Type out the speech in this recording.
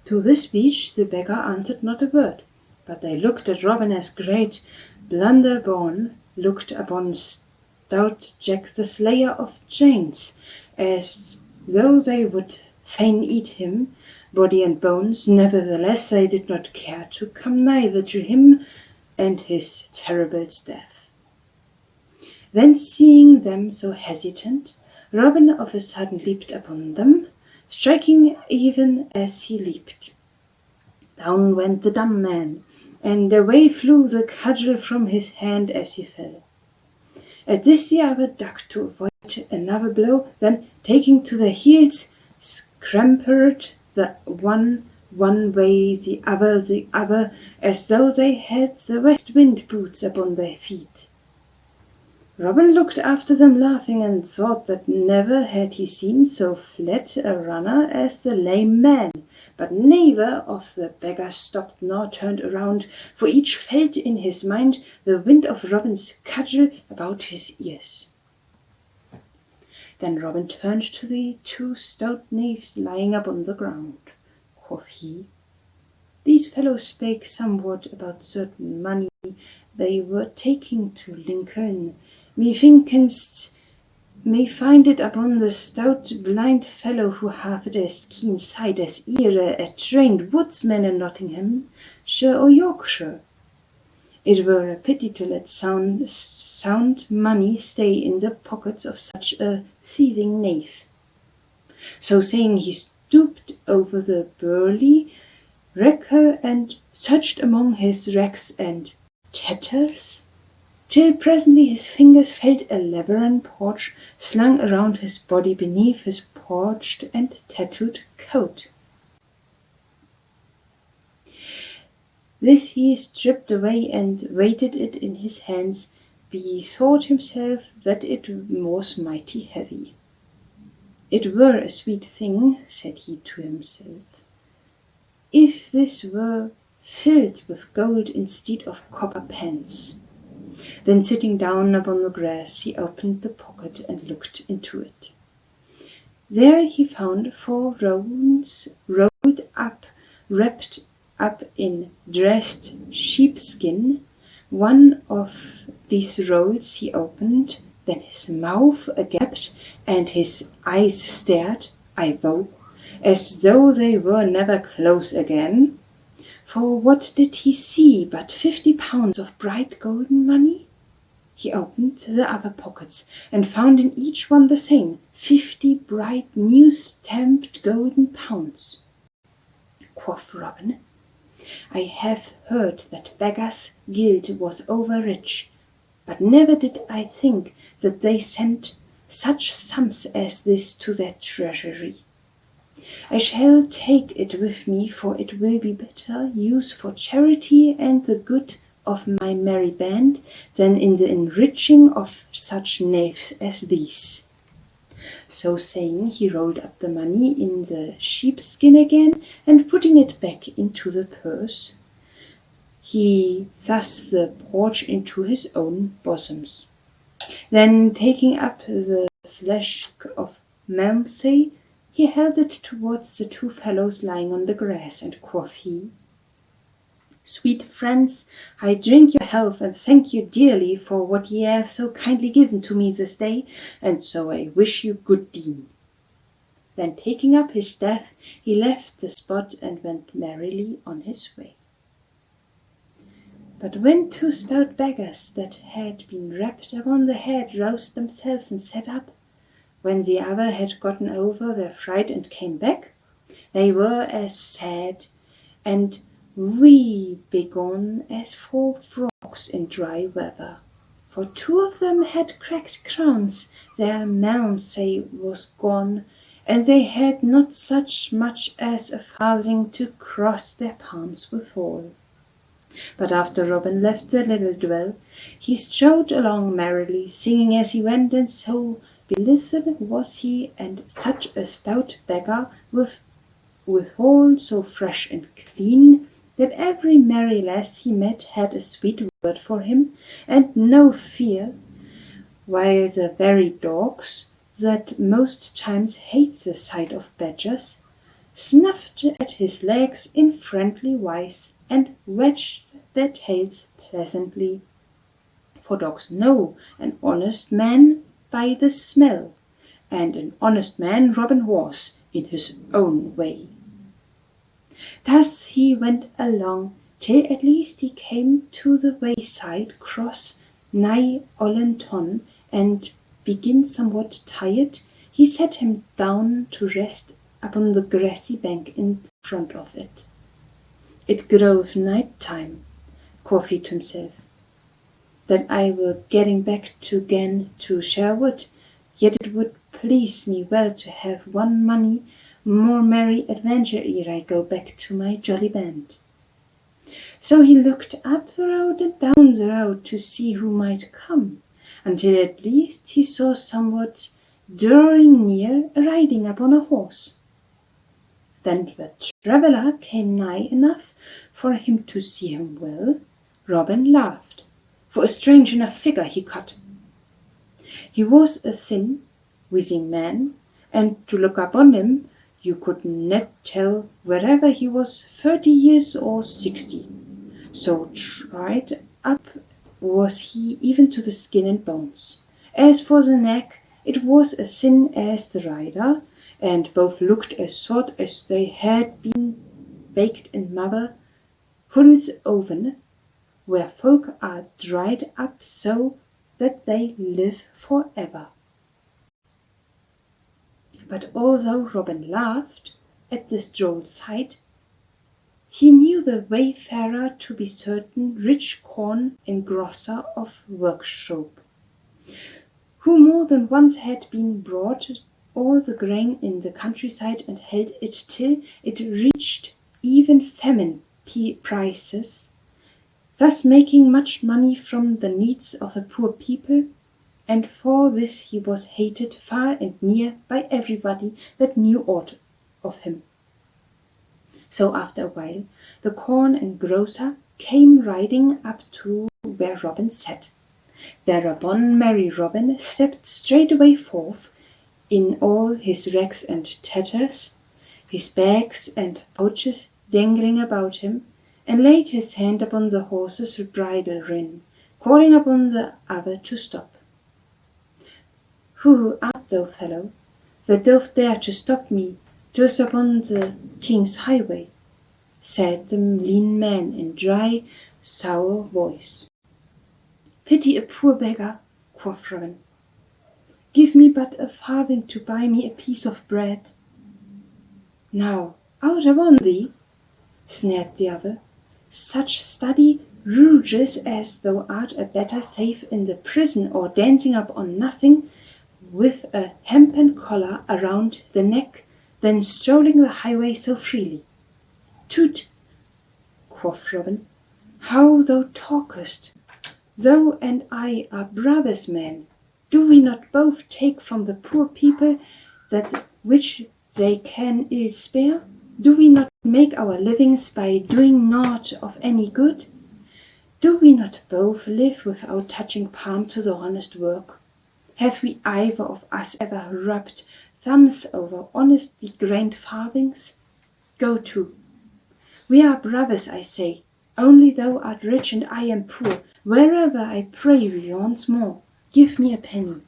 To this speech the beggar answered not a word, but they looked at Robin as great Blunderbore looked upon stout Jack the slayer of giants, as though they would fain eat him, body and bones. Nevertheless they did not care to come neither to him and his terrible staff. Then seeing them so hesitant, Robin of a sudden leaped upon them, striking even as he leaped. Down went the dumb man, and away flew the cudgel from his hand as he fell. At this the other ducked to avoid another blow, then, taking to their heels, scampered the one way, the other, as though they had the west wind boots upon their feet. Robin looked after them laughing, and thought that never had he seen so flat a runner as the lame man. But neither of the beggars stopped nor turned around, for each felt in his mind the wind of Robin's cudgel about his ears. Then Robin turned to the two stout knaves lying upon the ground. Quoth he, "These fellows spake somewhat about certain money they were taking to Lincoln. Methinkest may find it upon the stout blind fellow who hath as keen sight as ear a trained woodsman in Nottinghamshire or Yorkshire. It were a pity to let sound money stay in the pockets of such a thieving knave." So saying, he stooped over the burly wrecker and searched among his rags and tatters, till presently his fingers felt a leathern pouch slung around his body beneath his paunched and tattooed coat. This he stripped away and weighted it in his hands, bethought himself that it was mighty heavy. "It were a sweet thing," said he to himself, "if this were filled with gold instead of copper pence." Then sitting down upon the grass, he opened the pocket and looked into it. There he found 4 rolls rolled up, wrapped up in dressed sheepskin. One of these rolls he opened, then his mouth agape and his eyes stared, I vow, as though they were never close again. For what did he see but 50 pounds of bright golden money? He opened the other pockets, and found in each one the same, 50 bright new stamped golden pounds. Quoth Robin, "I have heard that beggars' guild was over-rich, but never did I think that they sent such sums as this to their treasury. I shall take it with me, for it will be better use for charity and the good of my merry band than in the enriching of such knaves as these." So saying, he rolled up the money in the sheepskin again, and putting it back into the purse, he thrust the pouch into his own bosoms. Then, taking up the flask of Malmsey, he held it towards the 2 fellows lying on the grass, and quoth he, "Sweet friends, I drink your health, and thank you dearly for what ye have so kindly given to me this day, and so I wish you good dean." Then taking up his staff, he left the spot and went merrily on his way. But when 2 stout beggars that had been rapped upon the head roused themselves and sat up, when the other had gotten over their fright and came back, they were as sad and wee-begone as 4 frogs in dry weather. For 2 of them had cracked crowns, their Malmsey was gone, and they had not such much as a farthing to cross their palms withal. But after Robin left the little dwell, he strode along merrily, singing as he went, and so blithen was he, and such a stout beggar, withal so fresh and clean, that every merry lass he met had a sweet word for him, and no fear, while the very dogs, that most times hate the sight of badgers, snuffed at his legs in friendly wise, and wagged their tails pleasantly. For dogs know an honest man by the smell, and an honest man Robin was in his own way. Thus he went along, till at last he came to the wayside cross nigh Ollenton, and being somewhat tired, he sat him down to rest upon the grassy bank in front of it. It grove night time, quoth he to himself, that I were getting back again to Sherwood, yet it would please me well to have one money more merry adventure ere I go back to my jolly band. So he looked up the road and down the road to see who might come, until at least he saw somewhat drawing near, riding upon a horse. Then the traveller came nigh enough for him to see him well. Robin laughed, for a strange enough figure he cut. He was a thin, wizened man, and to look upon him, you could not tell whether he was 30 years or 60. So dried up was he even to the skin and bones. As for the neck, it was as thin as the rider, and both looked as sort as they had been baked in Mother Huddle's oven, where folk are dried up so that they live for ever. But although Robin laughed at this droll sight, he knew the wayfarer to be certain rich corn engrosser of workshop, who more than once had been brought all the grain in the countryside and held it till it reached even famine prices, thus making much money from the needs of the poor people, and for this he was hated far and near by everybody that knew aught of him. So after a while the corn engrosser came riding up to where Robin sat. Thereupon merry Robin stepped straightway forth, in all his rags and tatters, his bags and pouches dangling about him, and laid his hand upon the horse's bridle rein, calling upon the other to stop. Who art thou, fellow, that doth dare to stop me just upon the king's highway? Said the lean man in dry, sour voice. Pity a poor beggar, quoth Robin. Give me but a farthing to buy me a piece of bread. Now, out upon thee, sneered the other. Such study rouges as thou art a better safe in the prison or dancing up on nothing with a hempen collar around the neck than strolling the highway so freely. Tut, quoth Robin, how thou talkest! Thou and I are brothers, man. Do we not both take from the poor people that which they can ill spare? Do we not make our livings by doing naught of any good? Do we not both live without touching palm to the honest work? Have we either of us ever rubbed thumbs over honestly grained farthings? Go to. We are brothers, I say, only thou art rich and I am poor. Wherever I pray thee once more, give me a penny.